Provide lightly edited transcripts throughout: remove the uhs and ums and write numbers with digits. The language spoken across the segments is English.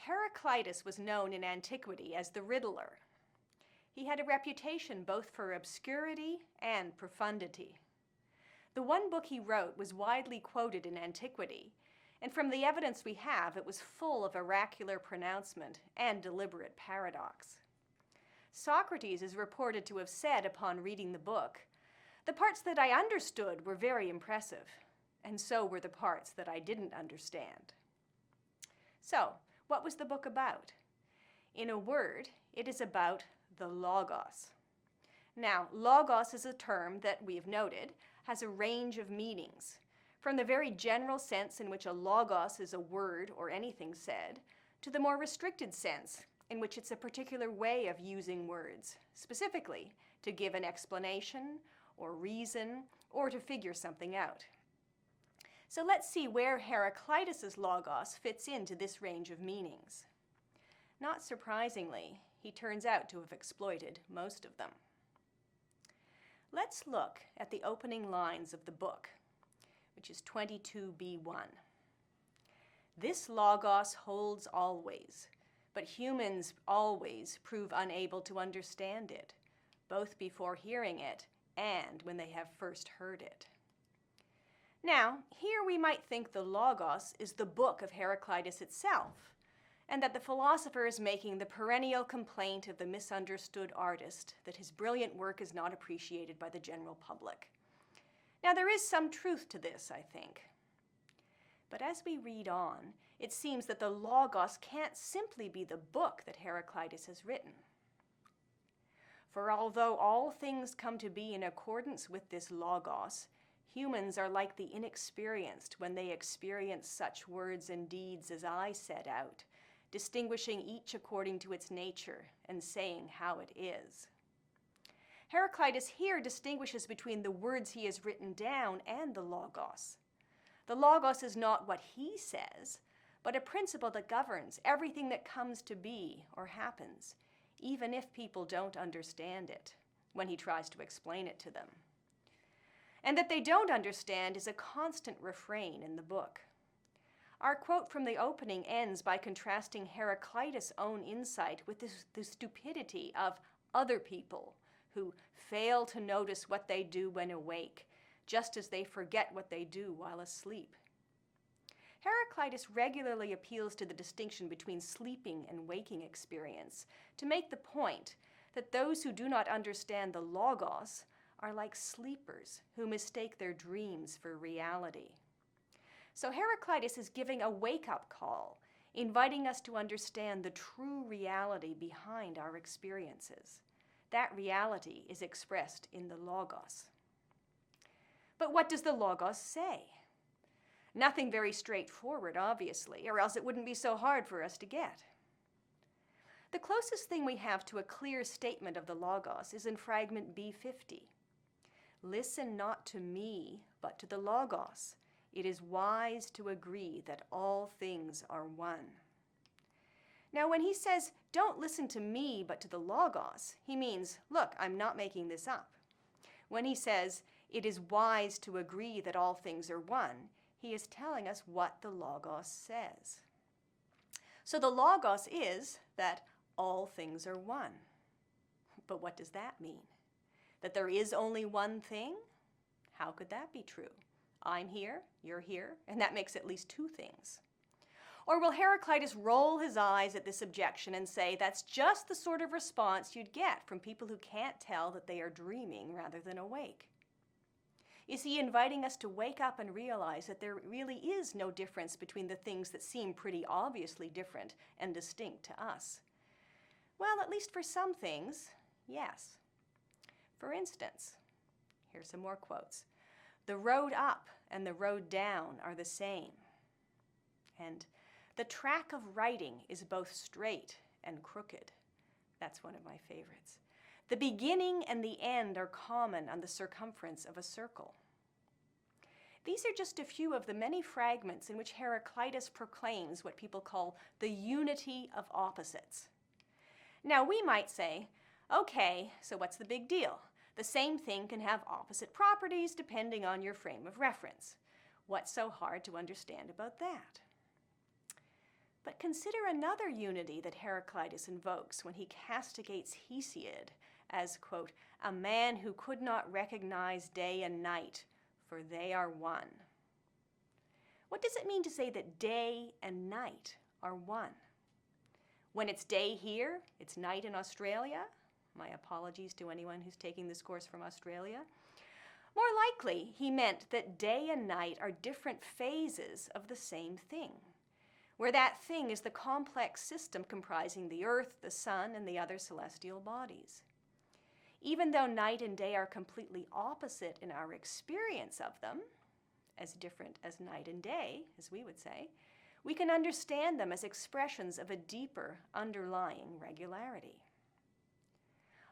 Heraclitus was known in antiquity as the riddler. He had a reputation both for obscurity and profundity. The one book he wrote was widely quoted in antiquity, and from the evidence we have, it was full of oracular pronouncement and deliberate paradox. Socrates is reported to have said upon reading the book, "The parts that I understood were very impressive, and so were the parts that I didn't understand." So, what was the book about? In a word, it is about the Logos. Now, Logos is a term that we've noted has a range of meanings, from the very general sense in which a logos is a word or anything said, to the more restricted sense in which it's a particular way of using words, specifically to give an explanation or reason or to figure something out. So let's see where Heraclitus's logos fits into this range of meanings. Not surprisingly, he turns out to have exploited most of them. Let's look at the opening lines of the book, which is 22b1. "This logos holds always, but humans always prove unable to understand it, both before hearing it and when they have first heard it." Now, here we might think the Logos is the book of Heraclitus itself, and that the philosopher is making the perennial complaint of the misunderstood artist that his brilliant work is not appreciated by the general public. Now, there is some truth to this, I think. But as we read on, it seems that the Logos can't simply be the book that Heraclitus has written. "For although all things come to be in accordance with this Logos, humans are like the inexperienced when they experience such words and deeds as I set out, distinguishing each according to its nature and saying how it is." Heraclitus here distinguishes between the words he has written down and the Logos. The Logos is not what he says, but a principle that governs everything that comes to be or happens, even if people don't understand it, when he tries to explain it to them. And that they don't understand is a constant refrain in the book. Our quote from the opening ends by contrasting Heraclitus' own insight with the stupidity of other people who fail to notice what they do when awake, just as they forget what they do while asleep. Heraclitus regularly appeals to the distinction between sleeping and waking experience to make the point that those who do not understand the Logos are like sleepers who mistake their dreams for reality. So Heraclitus is giving a wake-up call, inviting us to understand the true reality behind our experiences. That reality is expressed in the Logos. But what does the Logos say? Nothing very straightforward, obviously, or else it wouldn't be so hard for us to get. The closest thing we have to a clear statement of the Logos is in fragment B50. "Listen not to me, but to the Logos. It is wise to agree that all things are one." Now, when he says, "Don't listen to me, but to the Logos," he means, look, I'm not making this up. When he says, "It is wise to agree that all things are one," he is telling us what the Logos says. So the Logos is that all things are one. But what does that mean? That there is only one thing? How could that be true? I'm here, you're here, and that makes at least two things. Or will Heraclitus roll his eyes at this objection and say that's just the sort of response you'd get from people who can't tell that they are dreaming rather than awake? Is he inviting us to wake up and realize that there really is no difference between the things that seem pretty obviously different and distinct to us? Well, at least for some things, yes. For instance, here's some more quotes. "The road up and the road down are the same." And "the track of writing is both straight and crooked." That's one of my favorites. "The beginning and the end are common on the circumference of a circle." These are just a few of the many fragments in which Heraclitus proclaims what people call the unity of opposites. Now, we might say, okay, so what's the big deal? The same thing can have opposite properties depending on your frame of reference. What's so hard to understand about that? But consider another unity that Heraclitus invokes when he castigates Hesiod as, quote, a man who could not recognize day and night, for they are one. What does it mean to say that day and night are one? When it's day here, it's night in Australia. My apologies to anyone who's taking this course from Australia. More likely, he meant that day and night are different phases of the same thing, where that thing is the complex system comprising the earth, the sun, and the other celestial bodies. Even though night and day are completely opposite in our experience of them, as different as night and day, as we would say, we can understand them as expressions of a deeper underlying regularity.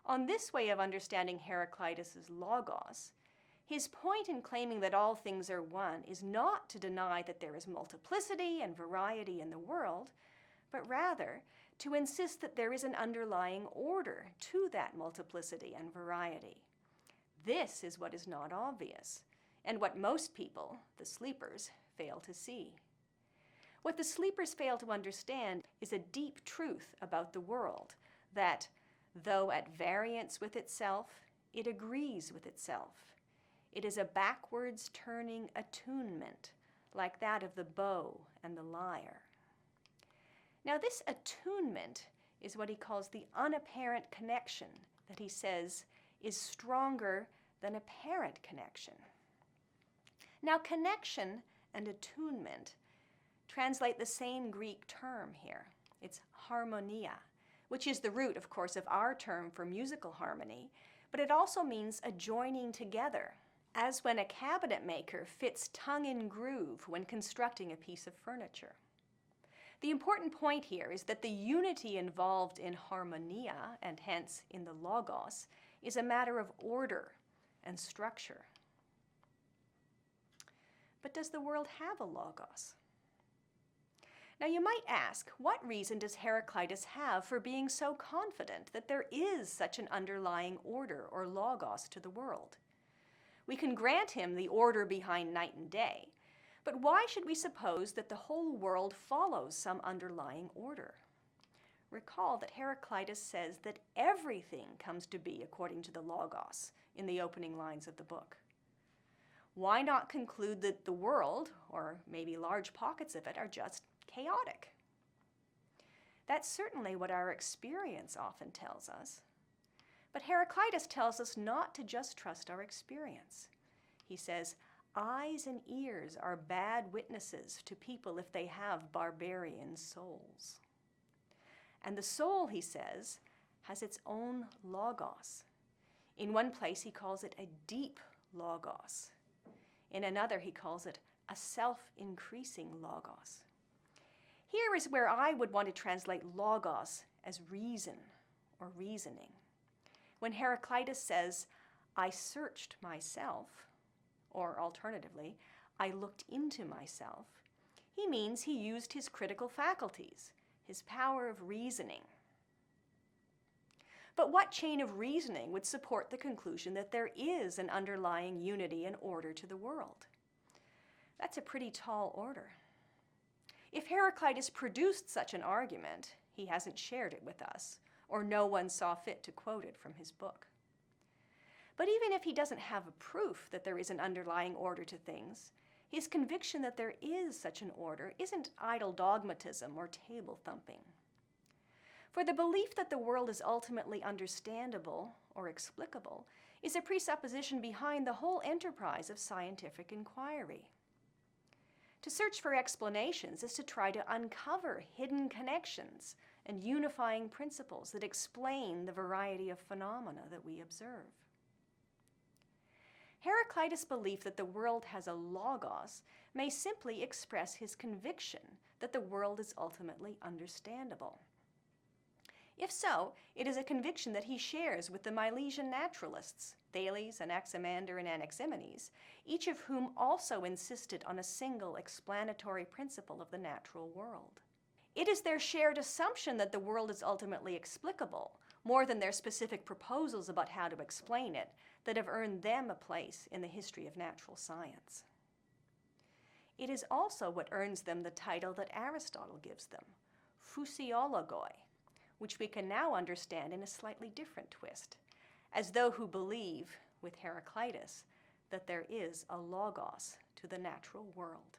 On this way of understanding Heraclitus's logos, his point in claiming that all things are one is not to deny that there is multiplicity and variety in the world, but rather to insist that there is an underlying order to that multiplicity and variety. This is what is not obvious, and what most people, the sleepers, fail to see. What the sleepers fail to understand is a deep truth about the world, that, though at variance with itself, it agrees with itself. It is a backwards turning attunement, like that of the bow and the lyre. Now, this attunement is what he calls the unapparent connection that he says is stronger than apparent connection. Now, connection and attunement translate the same Greek term here. It's harmonia, which is the root, of course, of our term for musical harmony, but it also means a joining together, as when a cabinet maker fits tongue in groove when constructing a piece of furniture. The important point here is that the unity involved in harmonia, and hence in the logos, is a matter of order and structure. But does the world have a logos? Now you might ask, what reason does Heraclitus have for being so confident that there is such an underlying order or logos to the world? We can grant him the order behind night and day, but why should we suppose that the whole world follows some underlying order? Recall that Heraclitus says that everything comes to be according to the logos in the opening lines of the book. Why not conclude that the world, or maybe large pockets of it, are just chaotic? That's certainly what our experience often tells us. But Heraclitus tells us not to just trust our experience. He says, eyes and ears are bad witnesses to people if they have barbarian souls. And the soul, he says, has its own logos. In one place, he calls it a deep logos. In another, he calls it a self-increasing logos. Here is where I would want to translate logos as reason or reasoning. When Heraclitus says, I searched myself, or alternatively, I looked into myself, he means he used his critical faculties, his power of reasoning. But what chain of reasoning would support the conclusion that there is an underlying unity and order to the world? That's a pretty tall order. If Heraclitus produced such an argument, he hasn't shared it with us, or no one saw fit to quote it from his book. But even if he doesn't have a proof that there is an underlying order to things, his conviction that there is such an order isn't idle dogmatism or table thumping. For the belief that the world is ultimately understandable or explicable is a presupposition behind the whole enterprise of scientific inquiry. To search for explanations is to try to uncover hidden connections and unifying principles that explain the variety of phenomena that we observe. Heraclitus' belief that the world has a logos may simply express his conviction that the world is ultimately understandable. If so, it is a conviction that he shares with the Milesian naturalists, Thales, Anaximander, and Anaximenes, each of whom also insisted on a single explanatory principle of the natural world. It is their shared assumption that the world is ultimately explicable, more than their specific proposals about how to explain it, that have earned them a place in the history of natural science. It is also what earns them the title that Aristotle gives them, physiologoi, which we can now understand in a slightly different twist, as though who believe, with Heraclitus, that there is a logos to the natural world.